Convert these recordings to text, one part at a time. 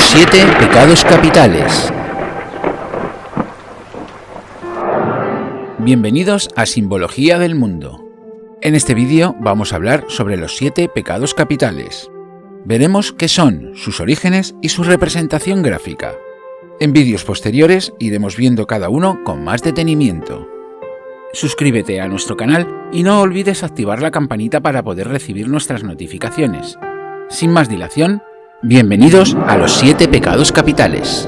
Los 7 pecados capitales. Bienvenidos a Simbología del Mundo. En este vídeo vamos a hablar sobre los 7 pecados capitales. Veremos qué son, sus orígenes y su representación gráfica. En vídeos posteriores iremos viendo cada uno con más detenimiento. Suscríbete a nuestro canal y no olvides activar la campanita para poder recibir nuestras notificaciones. Sin más dilación, bienvenidos a los 7 pecados capitales.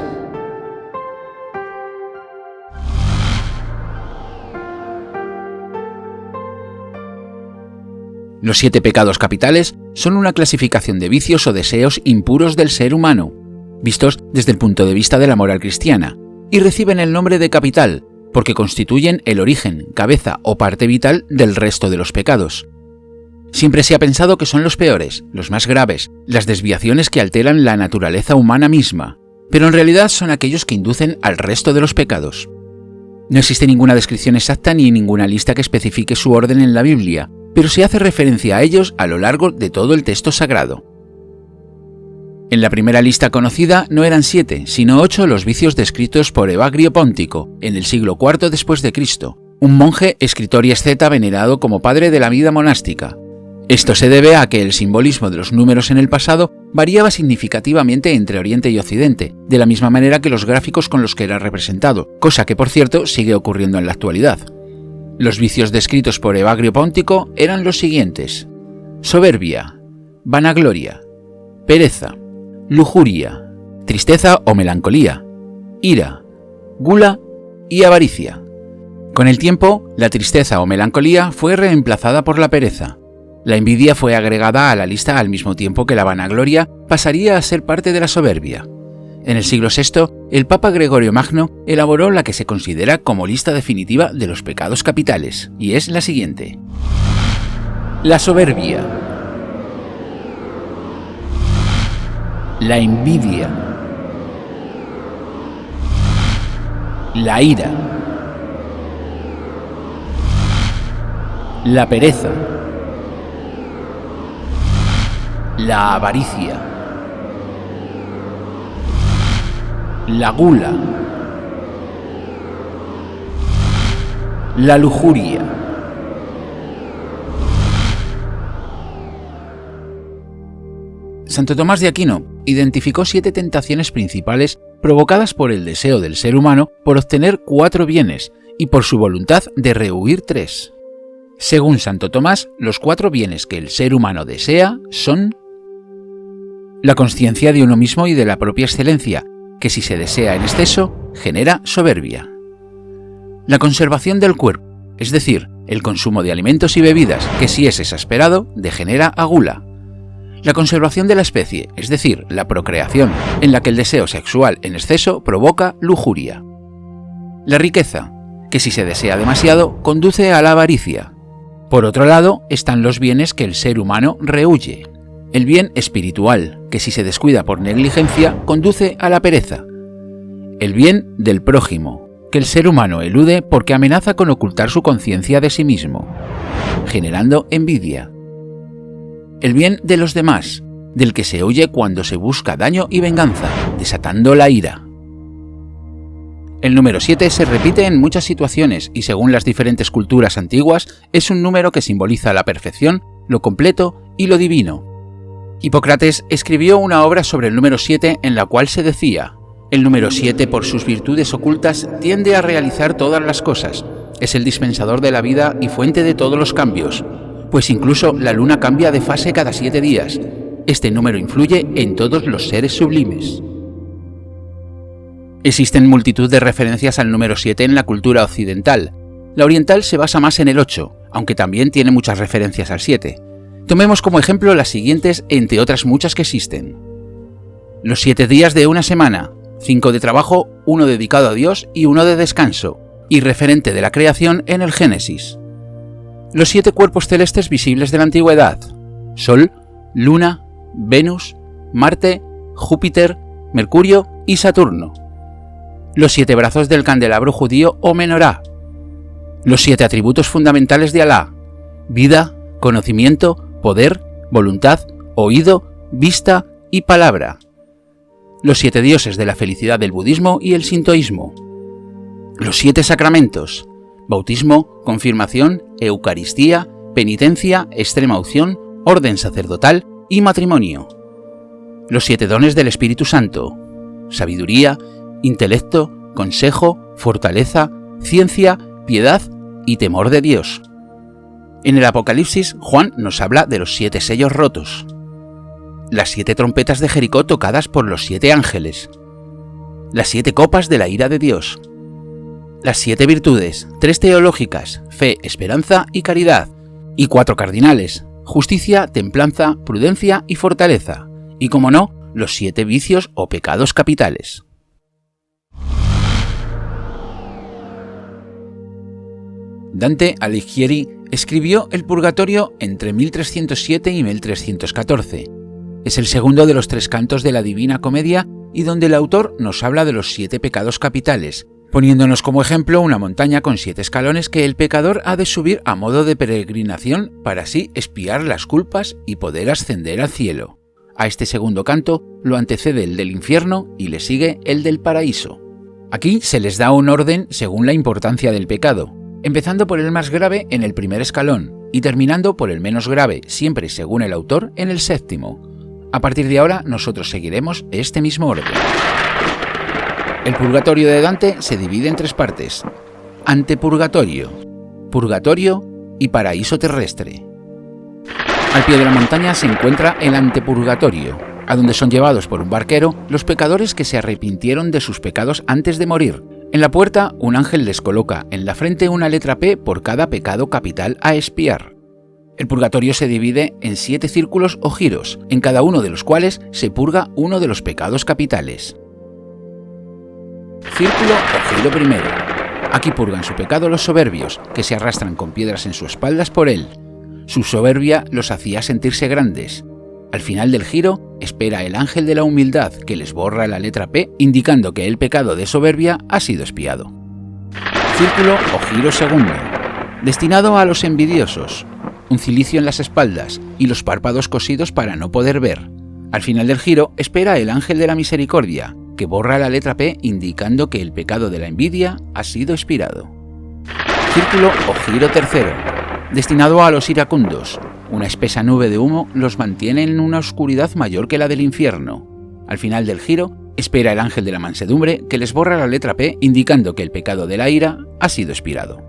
Los 7 pecados capitales son una clasificación de vicios o deseos impuros del ser humano, vistos desde el punto de vista de la moral cristiana, y reciben el nombre de capital, porque constituyen el origen, cabeza o parte vital del resto de los pecados. Siempre se ha pensado que son los peores, los más graves, las desviaciones que alteran la naturaleza humana misma, pero en realidad son aquellos que inducen al resto de los pecados. No existe ninguna descripción exacta ni ninguna lista que especifique su orden en la Biblia, pero se hace referencia a ellos a lo largo de todo el texto sagrado. En la primera lista conocida no eran 7, sino 8 los vicios descritos por Evagrio Póntico en el siglo IV después de Cristo, un monje, escritor y asceta venerado como padre de la vida monástica. Esto se debe a que el simbolismo de los números en el pasado variaba significativamente entre Oriente y Occidente, de la misma manera que los gráficos con los que era representado, cosa que por cierto sigue ocurriendo en la actualidad. Los vicios descritos por Evagrio Póntico eran los siguientes: soberbia, vanagloria, pereza, lujuria, tristeza o melancolía, ira, gula y avaricia. Con el tiempo, la tristeza o melancolía fue reemplazada por la pereza. La envidia fue agregada a la lista al mismo tiempo que la vanagloria pasaría a ser parte de la soberbia. En el siglo VI, el Papa Gregorio Magno elaboró la que se considera como lista definitiva de los pecados capitales, y es la siguiente: la soberbia, la envidia, la ira, la pereza, la avaricia, la gula, la lujuria. Santo Tomás de Aquino identificó 7 tentaciones principales provocadas por el deseo del ser humano por obtener 4 bienes y por su voluntad de rehuir 3. Según Santo Tomás, los 4 bienes que el ser humano desea son: la consciencia de uno mismo y de la propia excelencia, que si se desea en exceso, genera soberbia. La conservación del cuerpo, es decir, el consumo de alimentos y bebidas, que si es exasperado, degenera a gula. La conservación de la especie, es decir, la procreación, en la que el deseo sexual en exceso provoca lujuria. La riqueza, que si se desea demasiado, conduce a la avaricia. Por otro lado, están los bienes que el ser humano rehuye. El bien espiritual, que si se descuida por negligencia, conduce a la pereza. El bien del prójimo, que el ser humano elude porque amenaza con ocultar su conciencia de sí mismo, generando envidia. El bien de los demás, del que se huye cuando se busca daño y venganza, desatando la ira. El número 7 se repite en muchas situaciones y según las diferentes culturas antiguas es un número que simboliza la perfección, lo completo y lo divino. Hipócrates escribió una obra sobre el número 7 en la cual se decía: el número 7 por sus virtudes ocultas tiende a realizar todas las cosas, es el dispensador de la vida y fuente de todos los cambios, pues incluso la luna cambia de fase cada 7 días. Este número influye en todos los seres sublimes. Existen multitud de referencias al número 7 en la cultura occidental. La oriental se basa más en el 8, aunque también tiene muchas referencias al 7. Tomemos como ejemplo las siguientes entre otras muchas que existen. Los 7 días de una semana, 5 de trabajo, 1 dedicado a Dios y 1 de descanso, y referente de la creación en el Génesis. Los 7 cuerpos celestes visibles de la antigüedad: Sol, Luna, Venus, Marte, Júpiter, Mercurio y Saturno. Los 7 brazos del candelabro judío o menorá. Los 7 atributos fundamentales de Alá: vida, conocimiento, poder, voluntad, oído, vista y palabra. los 7 dioses de la felicidad del budismo y el sintoísmo, los 7 sacramentos: bautismo, confirmación, eucaristía, penitencia, extrema unción, orden sacerdotal y matrimonio, los 7 dones del Espíritu Santo: sabiduría, intelecto, consejo, fortaleza, ciencia, piedad y temor de Dios. En el Apocalipsis, Juan nos habla de los 7 sellos rotos, las 7 trompetas de Jericó tocadas por los 7 ángeles, las 7 copas de la ira de Dios, las 7 virtudes, 3 teológicas, fe, esperanza y caridad, y 4 cardinales, justicia, templanza, prudencia y fortaleza, y como no, los 7 vicios o pecados capitales. Dante Alighieri escribió El Purgatorio entre 1307 y 1314. Es el segundo de los 3 cantos de la Divina Comedia y donde el autor nos habla de los 7 pecados capitales, poniéndonos como ejemplo una montaña con 7 escalones que el pecador ha de subir a modo de peregrinación para así expiar las culpas y poder ascender al cielo. A este segundo canto lo antecede el del infierno y le sigue el del paraíso. Aquí se les da un orden según la importancia del pecado, empezando por el más grave en el primer escalón y terminando por el menos grave, siempre según el autor, en el séptimo. A partir de ahora nosotros seguiremos este mismo orden. El Purgatorio de Dante se divide en 3 partes: antepurgatorio, purgatorio y paraíso terrestre. Al pie de la montaña se encuentra el antepurgatorio, a donde son llevados por un barquero los pecadores que se arrepintieron de sus pecados antes de morir. En la puerta, un ángel les coloca en la frente una letra P por cada pecado capital a expiar. El purgatorio se divide en 7 círculos o giros, en cada uno de los cuales se purga uno de los pecados capitales. Círculo o giro primero. Aquí purgan su pecado los soberbios, que se arrastran con piedras en sus espaldas por él. Su soberbia los hacía sentirse grandes. Al final del giro, espera el ángel de la humildad, que les borra la letra P, indicando que el pecado de soberbia ha sido expiado. Círculo o giro segundo. Destinado a los envidiosos. Un cilicio en las espaldas y los párpados cosidos para no poder ver. Al final del giro, espera el ángel de la misericordia, que borra la letra P, indicando que el pecado de la envidia ha sido expirado. Círculo o giro tercero. Destinado a los iracundos. Una espesa nube de humo los mantiene en una oscuridad mayor que la del infierno. Al final del giro, espera el ángel de la mansedumbre, que les borra la letra P, indicando que el pecado de la ira ha sido expirado.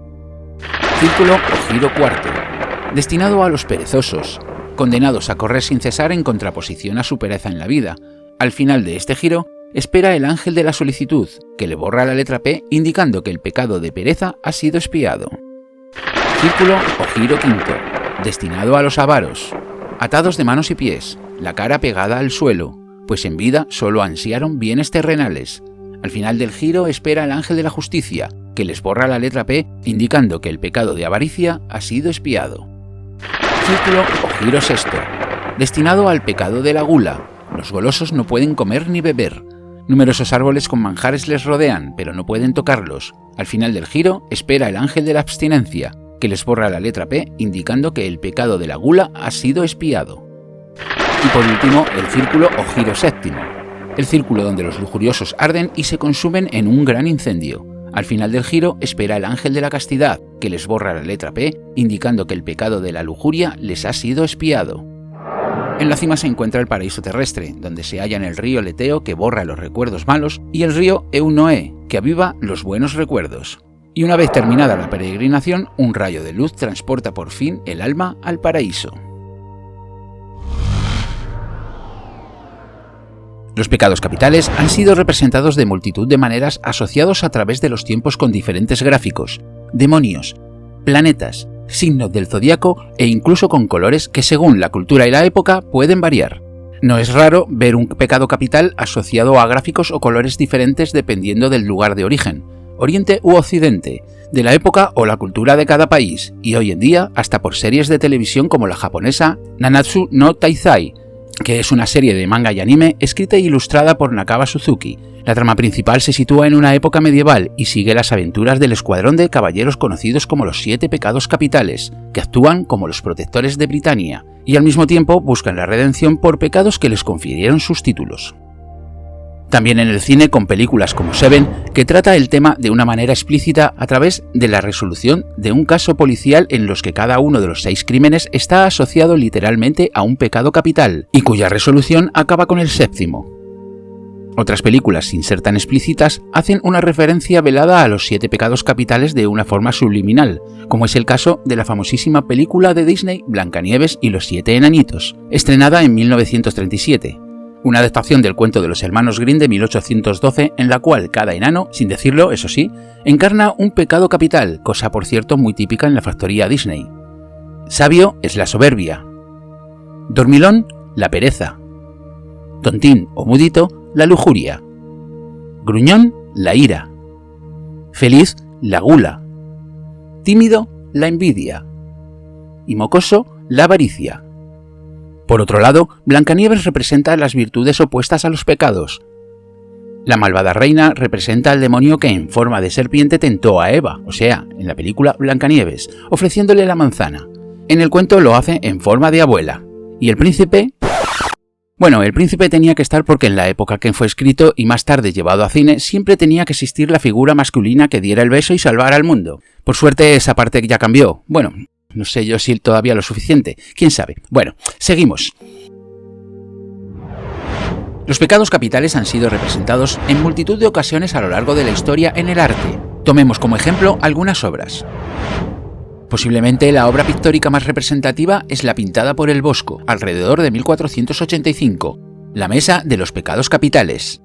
Círculo o giro cuarto. Destinado a los perezosos, condenados a correr sin cesar en contraposición a su pereza en la vida. Al final de este giro, espera el ángel de la solicitud, que le borra la letra P, indicando que el pecado de pereza ha sido expiado. Círculo o giro quinto. Destinado a los avaros, atados de manos y pies, la cara pegada al suelo, pues en vida solo ansiaron bienes terrenales. Al final del giro espera el ángel de la justicia, que les borra la letra P, indicando que el pecado de avaricia ha sido expiado. Círculo o giro sexto. Destinado al pecado de la gula. Los golosos no pueden comer ni beber. Numerosos árboles con manjares les rodean, pero no pueden tocarlos. Al final del giro espera el ángel de la abstinencia, que les borra la letra P, indicando que el pecado de la gula ha sido expiado. Y por último, el círculo o giro séptimo. El círculo donde los lujuriosos arden y se consumen en un gran incendio. Al final del giro espera el ángel de la castidad, que les borra la letra P, indicando que el pecado de la lujuria les ha sido expiado. En la cima se encuentra el paraíso terrestre, donde se hallan el río Leteo, que borra los recuerdos malos, y el río Eunoé, que aviva los buenos recuerdos. Y una vez terminada la peregrinación, un rayo de luz transporta por fin el alma al paraíso. Los pecados capitales han sido representados de multitud de maneras, asociados a través de los tiempos con diferentes gráficos, demonios, planetas, signos del zodiaco e incluso con colores que según la cultura y la época pueden variar. No es raro ver un pecado capital asociado a gráficos o colores diferentes dependiendo del lugar de origen, Oriente u Occidente, de la época o la cultura de cada país, y hoy en día hasta por series de televisión como la japonesa Nanatsu no Taizai, que es una serie de manga y anime escrita e ilustrada por Nakaba Suzuki. La trama principal se sitúa en una época medieval y sigue las aventuras del escuadrón de caballeros conocidos como los 7 pecados capitales, que actúan como los protectores de Britania, y al mismo tiempo buscan la redención por pecados que les confirieron sus títulos. También en el cine con películas como Seven, que trata el tema de una manera explícita a través de la resolución de un caso policial en los que cada uno de los 6 crímenes está asociado literalmente a un pecado capital, y cuya resolución acaba con el 7º. Otras películas, sin ser tan explícitas, hacen una referencia velada a los 7 pecados capitales de una forma subliminal, como es el caso de la famosísima película de Disney Blancanieves y los 7 enanitos, estrenada en 1937. Una adaptación del cuento de los hermanos Grimm de 1812, en la cual cada enano, sin decirlo, eso sí, encarna un pecado capital, cosa por cierto muy típica en la factoría Disney. Sabio es la soberbia. Dormilón, la pereza. Tontín o mudito, la lujuria. Gruñón, la ira. Feliz, la gula. Tímido, la envidia. Y mocoso, la avaricia. Por otro lado, Blancanieves representa las virtudes opuestas a los pecados. La malvada reina representa al demonio que en forma de serpiente tentó a Eva, o sea, en la película Blancanieves, ofreciéndole la manzana. En el cuento lo hace en forma de abuela. ¿Y el príncipe? Bueno, el príncipe tenía que estar porque en la época que fue escrito y más tarde llevado a cine siempre tenía que existir la figura masculina que diera el beso y salvara al mundo. Por suerte esa parte ya cambió. Bueno, no sé yo si todavía lo suficiente, quién sabe. Bueno, seguimos. Los pecados capitales han sido representados en multitud de ocasiones a lo largo de la historia en el arte. Tomemos como ejemplo algunas obras. Posiblemente la obra pictórica más representativa es la pintada por el Bosco, alrededor de 1485, la Mesa de los Pecados Capitales.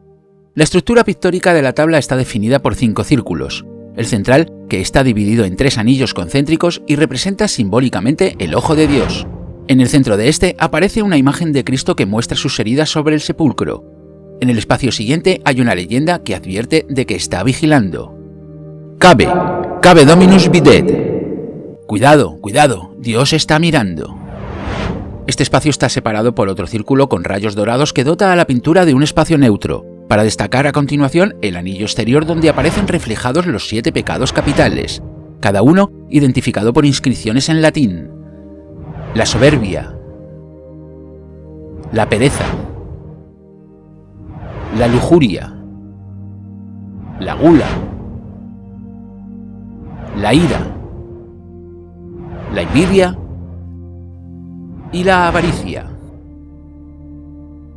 La estructura pictórica de la tabla está definida por 5 círculos. El central, que está dividido en 3 anillos concéntricos y representa simbólicamente el ojo de Dios. En el centro de este aparece una imagen de Cristo que muestra sus heridas sobre el sepulcro. En el espacio siguiente hay una leyenda que advierte de que está vigilando. Cabe Dominus videt. Cuidado, cuidado, Dios está mirando. Este espacio está separado por otro círculo con rayos dorados que dota a la pintura de un espacio neutro, para destacar a continuación el anillo exterior donde aparecen reflejados los 7 pecados capitales, cada uno identificado por inscripciones en latín. La soberbia, la pereza, la lujuria, la gula, la ira, la envidia y la avaricia.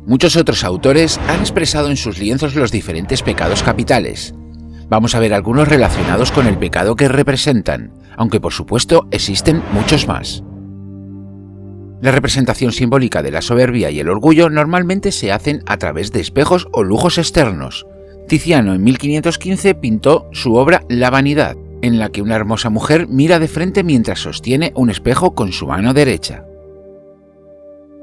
Muchos otros autores han expresado en sus lienzos los diferentes pecados capitales. Vamos a ver algunos relacionados con el pecado que representan, aunque por supuesto existen muchos más. La representación simbólica de la soberbia y el orgullo normalmente se hacen a través de espejos o lujos externos. Tiziano en 1515 pintó su obra La vanidad, en la que una hermosa mujer mira de frente mientras sostiene un espejo con su mano derecha.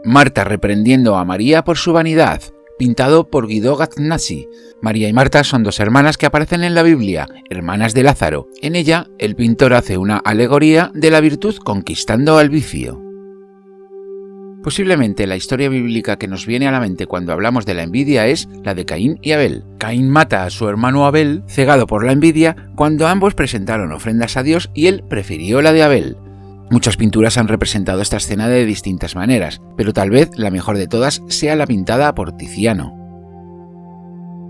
Marta reprendiendo a María por su vanidad, pintado por Guido Gaznazzi. María y Marta son 2 hermanas que aparecen en la Biblia, hermanas de Lázaro. En ella, el pintor hace una alegoría de la virtud conquistando al vicio. Posiblemente la historia bíblica que nos viene a la mente cuando hablamos de la envidia es la de Caín y Abel. Caín mata a su hermano Abel, cegado por la envidia, cuando ambos presentaron ofrendas a Dios y él prefirió la de Abel. Muchas pinturas han representado esta escena de distintas maneras, pero tal vez la mejor de todas sea la pintada por Tiziano.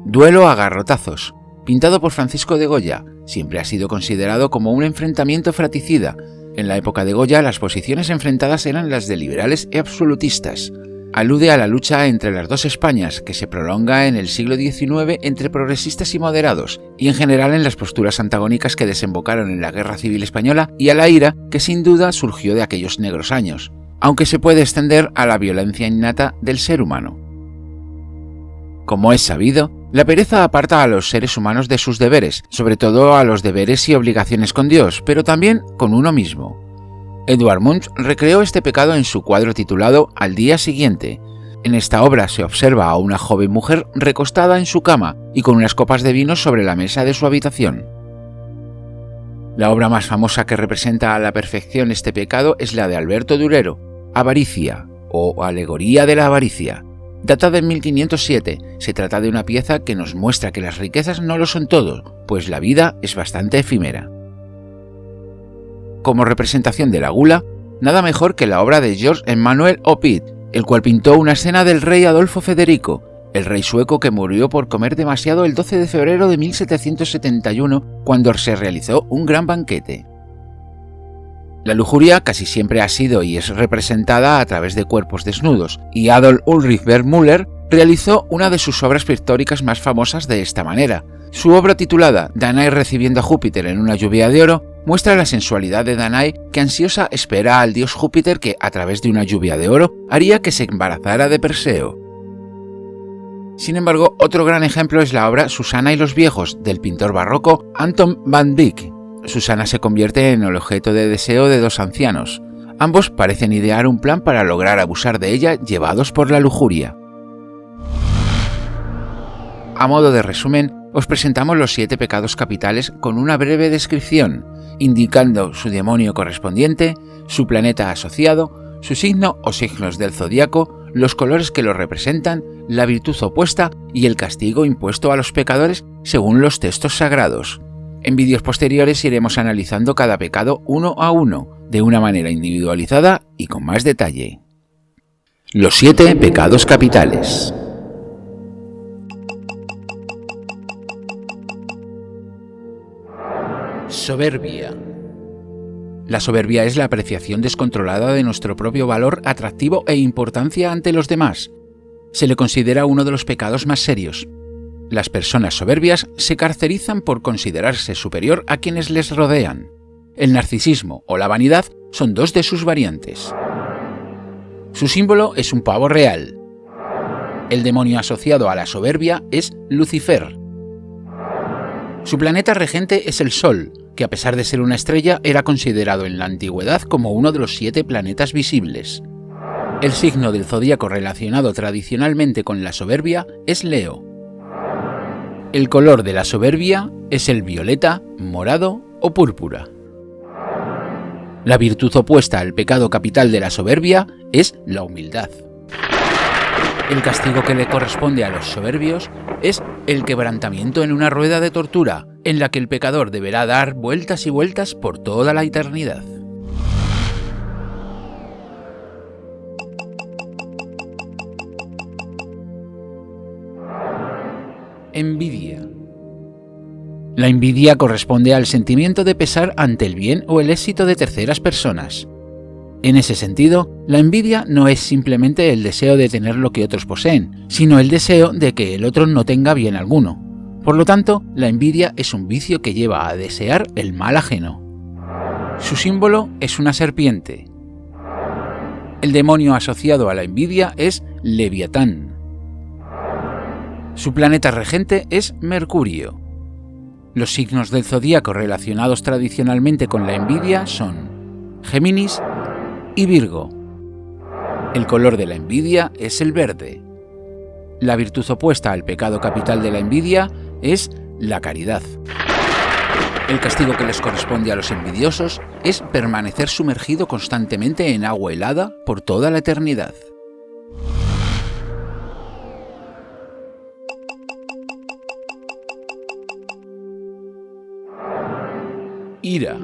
Duelo a garrotazos, pintado por Francisco de Goya, siempre ha sido considerado como un enfrentamiento fratricida. En la época de Goya, las posiciones enfrentadas eran las de liberales y absolutistas. Alude a la lucha entre las 2 Españas, que se prolonga en el siglo XIX entre progresistas y moderados, y en general en las posturas antagónicas que desembocaron en la Guerra Civil Española y a la ira que sin duda surgió de aquellos negros años, aunque se puede extender a la violencia innata del ser humano. Como es sabido, la pereza aparta a los seres humanos de sus deberes, sobre todo a los deberes y obligaciones con Dios, pero también con uno mismo. Edvard Munch recreó este pecado en su cuadro titulado Al día siguiente. En esta obra se observa a una joven mujer recostada en su cama y con unas copas de vino sobre la mesa de su habitación. La obra más famosa que representa a la perfección este pecado es la de Alberto Durero, Avaricia, o Alegoría de la avaricia. Datada en 1507, se trata de una pieza que nos muestra que las riquezas no lo son todo, pues la vida es bastante efímera. Como representación de la gula, nada mejor que la obra de Georges Emmanuel Opit, el cual pintó una escena del rey Adolfo Federico, el rey sueco que murió por comer demasiado el 12 de febrero de 1771, cuando se realizó un gran banquete. La lujuria casi siempre ha sido y es representada a través de cuerpos desnudos, y Adolf Ulrich Wertmüller realizó una de sus obras pictóricas más famosas de esta manera. Su obra titulada Danae recibiendo a Júpiter en una lluvia de oro muestra la sensualidad de Danae, que ansiosa espera al dios Júpiter que, a través de una lluvia de oro, haría que se embarazara de Perseo. Sin embargo, otro gran ejemplo es la obra Susana y los viejos, del pintor barroco Anton van Dyck. Susana se convierte en el objeto de deseo de dos ancianos. Ambos parecen idear un plan para lograr abusar de ella, llevados por la lujuria. A modo de resumen, os presentamos los 7 pecados capitales con una breve descripción, indicando su demonio correspondiente, su planeta asociado, su signo o signos del zodiaco, los colores que lo representan, la virtud opuesta y el castigo impuesto a los pecadores según los textos sagrados. En vídeos posteriores iremos analizando cada pecado uno a uno, de una manera individualizada y con más detalle. Los 7 pecados capitales. Soberbia. La soberbia es la apreciación descontrolada de nuestro propio valor, atractivo e importancia ante los demás. Se le considera uno de los pecados más serios. Las personas soberbias se caracterizan por considerarse superior a quienes les rodean. El narcisismo o la vanidad son 2 de sus variantes. Su símbolo es un pavo real. El demonio asociado a la soberbia es Lucifer. Su planeta regente es el Sol, que a pesar de ser una estrella era considerado en la antigüedad como uno de los 7 planetas visibles. El signo del zodíaco relacionado tradicionalmente con la soberbia es Leo. El color de la soberbia es el violeta, morado o púrpura. La virtud opuesta al pecado capital de la soberbia es la humildad. El castigo que le corresponde a los soberbios es el quebrantamiento en una rueda de tortura, en la que el pecador deberá dar vueltas y vueltas por toda la eternidad. Envidia. La envidia corresponde al sentimiento de pesar ante el bien o el éxito de terceras personas. En ese sentido, la envidia no es simplemente el deseo de tener lo que otros poseen, sino el deseo de que el otro no tenga bien alguno. Por lo tanto, la envidia es un vicio que lleva a desear el mal ajeno. Su símbolo es una serpiente. El demonio asociado a la envidia es Leviatán. Su planeta regente es Mercurio. Los signos del zodíaco relacionados tradicionalmente con la envidia son Géminis y Virgo. El color de la envidia es el verde. La virtud opuesta al pecado capital de la envidia es la caridad. El castigo que les corresponde a los envidiosos es permanecer sumergido constantemente en agua helada por toda la eternidad. Ira.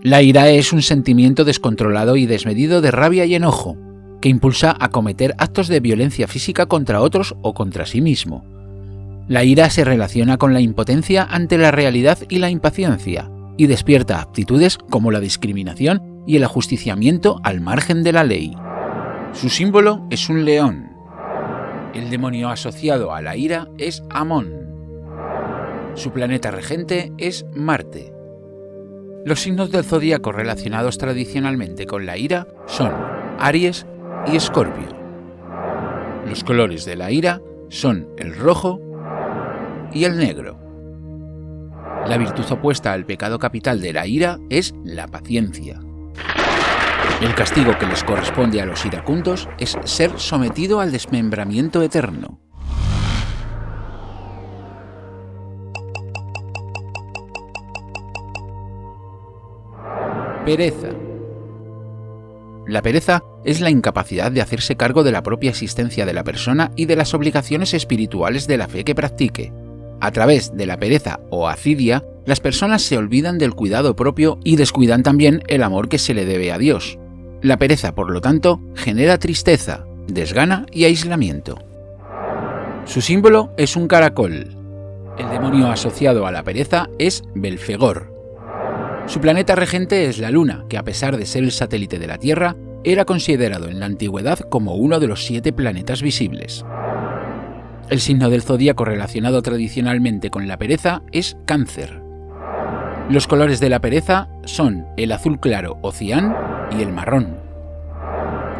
La ira es un sentimiento descontrolado y desmedido de rabia y enojo, que impulsa a cometer actos de violencia física contra otros o contra sí mismo. La ira se relaciona con la impotencia ante la realidad y la impaciencia, y despierta aptitudes como la discriminación y el ajusticiamiento al margen de la ley. Su símbolo es un león. El demonio asociado a la ira es Amón. Su planeta regente es Marte. Los signos del zodíaco relacionados tradicionalmente con la ira son Aries y Escorpio. Los colores de la ira son el rojo y el negro. La virtud opuesta al pecado capital de la ira es la paciencia. El castigo que les corresponde a los iracundos es ser sometido al desmembramiento eterno. Pereza. La pereza es la incapacidad de hacerse cargo de la propia existencia de la persona y de las obligaciones espirituales de la fe que practique. A través de la pereza o acidia, las personas se olvidan del cuidado propio y descuidan también el amor que se le debe a Dios. La pereza, por lo tanto, genera tristeza, desgana y aislamiento. Su símbolo es un caracol. El demonio asociado a la pereza es Belfegor. Su planeta regente es la Luna, que a pesar de ser el satélite de la Tierra, era considerado en la antigüedad como uno de los 7 planetas visibles. El signo del zodíaco relacionado tradicionalmente con la pereza es Cáncer. Los colores de la pereza son el azul claro o cian y el marrón.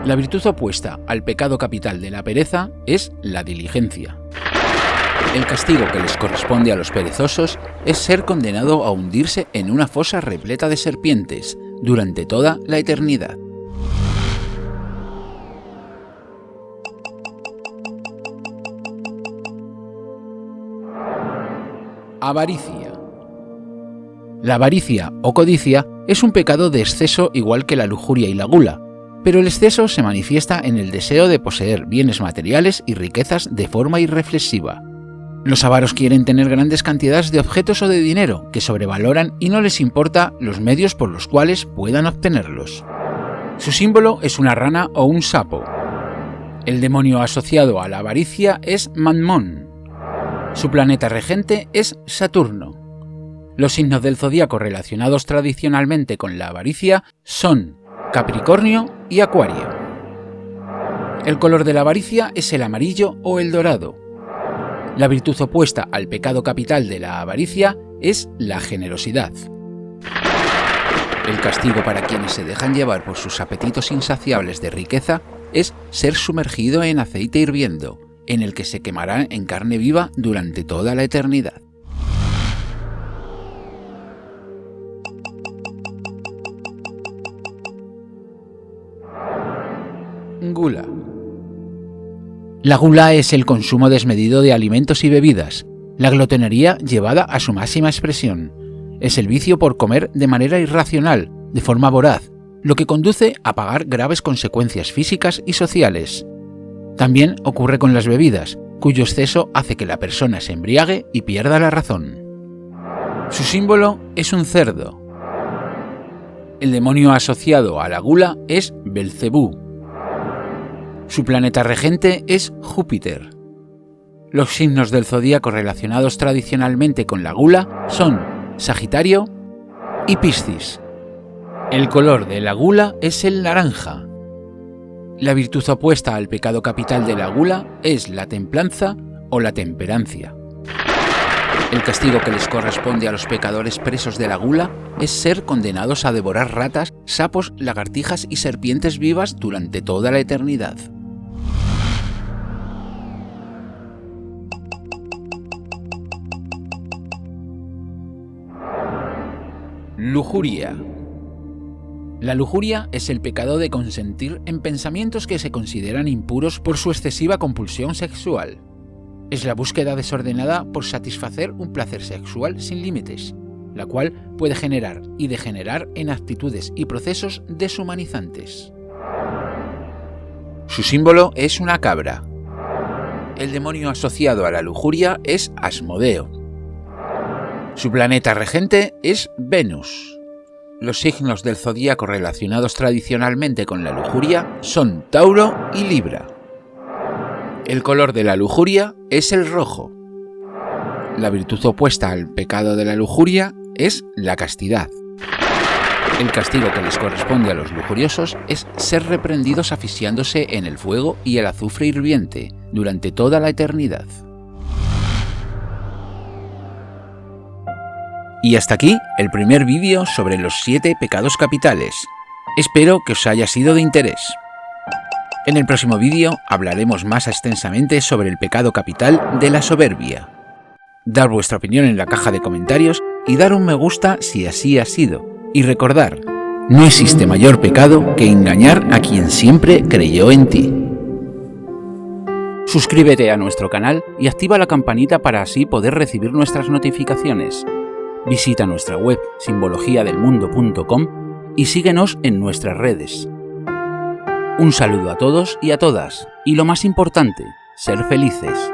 La virtud opuesta al pecado capital de la pereza es la diligencia. El castigo que les corresponde a los perezosos es ser condenado a hundirse en una fosa repleta de serpientes durante toda la eternidad. Avaricia. La avaricia o codicia es un pecado de exceso igual que la lujuria y la gula, pero el exceso se manifiesta en el deseo de poseer bienes materiales y riquezas de forma irreflexiva. Los avaros quieren tener grandes cantidades de objetos o de dinero que sobrevaloran y no les importa los medios por los cuales puedan obtenerlos. Su símbolo es una rana o un sapo. El demonio asociado a la avaricia es Mammón. Su planeta regente es Saturno. Los signos del zodíaco relacionados tradicionalmente con la avaricia son Capricornio y Acuario. El color de la avaricia es el amarillo o el dorado. La virtud opuesta al pecado capital de la avaricia es la generosidad. El castigo para quienes se dejan llevar por sus apetitos insaciables de riqueza es ser sumergido en aceite hirviendo, en el que se quemará en carne viva durante toda la eternidad. Gula. La gula es el consumo desmedido de alimentos y bebidas, la glotonería llevada a su máxima expresión. Es el vicio por comer de manera irracional, de forma voraz, lo que conduce a pagar graves consecuencias físicas y sociales. También ocurre con las bebidas, cuyo exceso hace que la persona se embriague y pierda la razón. Su símbolo es un cerdo. El demonio asociado a la gula es Belcebú. Su planeta regente es Júpiter. Los signos del zodíaco relacionados tradicionalmente con la gula son Sagitario y Piscis. El color de la gula es el naranja. La virtud opuesta al pecado capital de la gula es la templanza o la temperancia. El castigo que les corresponde a los pecadores presos de la gula es ser condenados a devorar ratas, sapos, lagartijas y serpientes vivas durante toda la eternidad. Lujuria. La lujuria es el pecado de consentir en pensamientos que se consideran impuros por su excesiva compulsión sexual. Es la búsqueda desordenada por satisfacer un placer sexual sin límites, la cual puede generar y degenerar en actitudes y procesos deshumanizantes. Su símbolo es una cabra. El demonio asociado a la lujuria es Asmodeo. Su planeta regente es Venus. Los signos del zodíaco relacionados tradicionalmente con la lujuria son Tauro y Libra. El color de la lujuria es el rojo. La virtud opuesta al pecado de la lujuria es la castidad. El castigo que les corresponde a los lujuriosos es ser reprendidos asfixiándose en el fuego y el azufre hirviente durante toda la eternidad. Y hasta aquí el primer vídeo sobre los 7 pecados capitales. Espero que os haya sido de interés. En el próximo vídeo hablaremos más extensamente sobre el pecado capital de la soberbia. Dar vuestra opinión en la caja de comentarios y dar un me gusta si así ha sido. Y recordar, no existe mayor pecado que engañar a quien siempre creyó en ti. Suscríbete a nuestro canal y activa la campanita para así poder recibir nuestras notificaciones. Visita nuestra web simbologiadelmundo.com y síguenos en nuestras redes. Un saludo a todos y a todas, y lo más importante, ser felices.